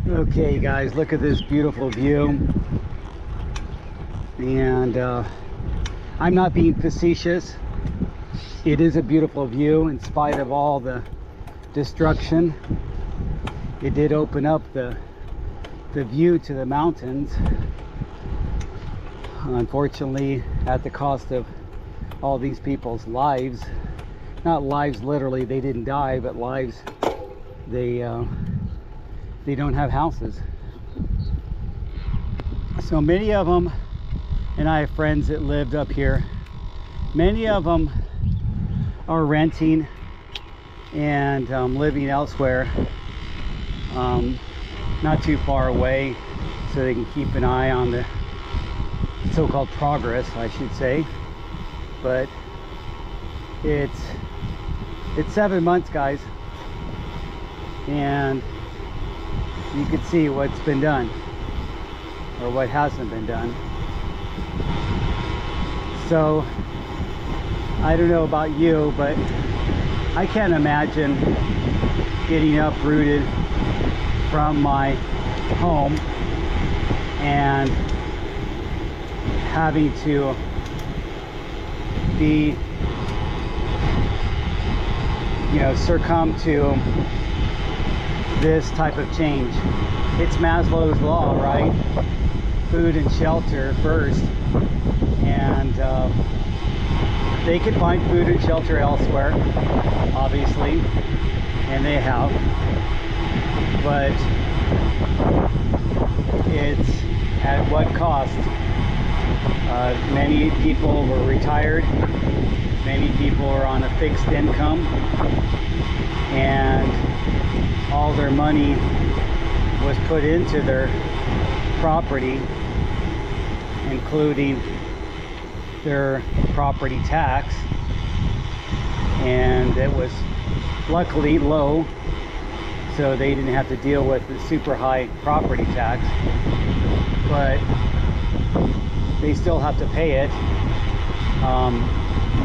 Okay guys, look at this beautiful view. And I'm not being facetious. It is a beautiful view in spite of all the destruction. It did open up the view to the mountains, unfortunately at the cost of all these people's lives. Not lives literally, they didn't die, but lives, they don't have houses. So many of them, and I have friends that lived up here, many of them are renting and living elsewhere, not too far away, so they can keep an eye on the so-called progress, I should say. But it's 7 months, guys, and you can see what's been done or what hasn't been done. So I don't know about you, but I can't imagine getting uprooted from my home and having to be, succumb to this type of change. It's Maslow's law, right? Food and shelter first, and they could find food and shelter elsewhere, obviously, and they have, but it's at what cost? Many people were retired, many people are on a fixed income, and all their money was put into their property, including their property tax, and it was luckily low, so they didn't have to deal with the super high property tax, but they still have to pay it.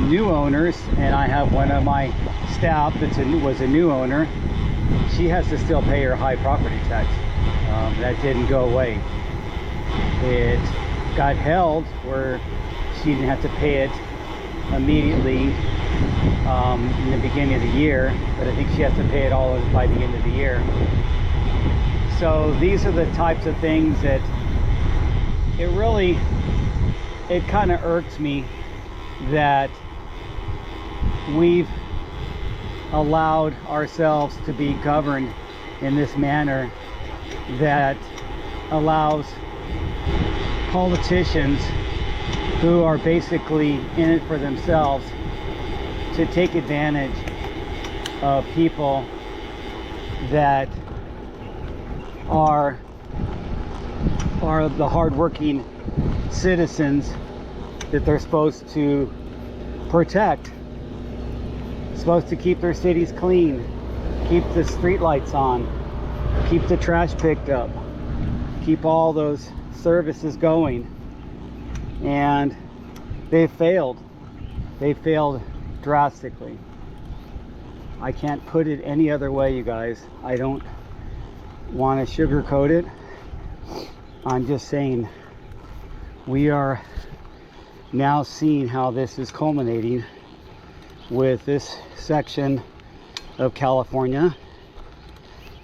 New owners, and I have one of my staff that was a new owner, she has to still pay her high property tax. That didn't go away. It got held where she didn't have to pay it immediately in the beginning of the year, but I think she has to pay it all by the end of the year. So these are the types of things that it kind of irks me that we've allowed ourselves to be governed in this manner that allows politicians who are basically in it for themselves to take advantage of people that are the hardworking citizens that they're supposed to protect, supposed to keep their cities clean, keep the street lights on, keep the trash picked up, keep all those services going. And they failed drastically. I can't put it any other way, you guys. I don't want to sugarcoat it. I'm just saying we are now seeing how this is culminating with this section of California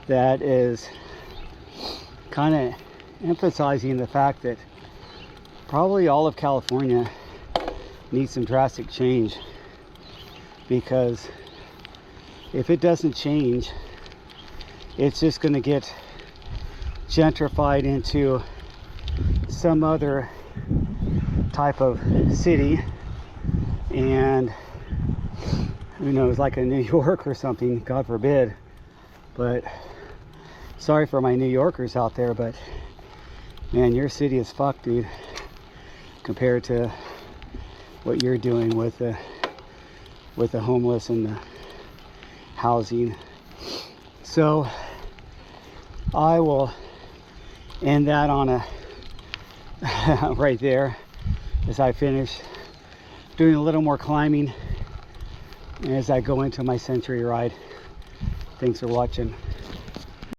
that is kind of emphasizing the fact that probably all of California needs some drastic change, because if it doesn't change, it's just going to get gentrified into some other type of city, and who knows, like a New York or something, God forbid. But sorry for my New Yorkers out there, but man, your city is fucked, dude, compared to what you're doing with the homeless and the housing. So I will end that on a right there, as I finish doing a little more climbing as I go into my century ride. Thanks for watching.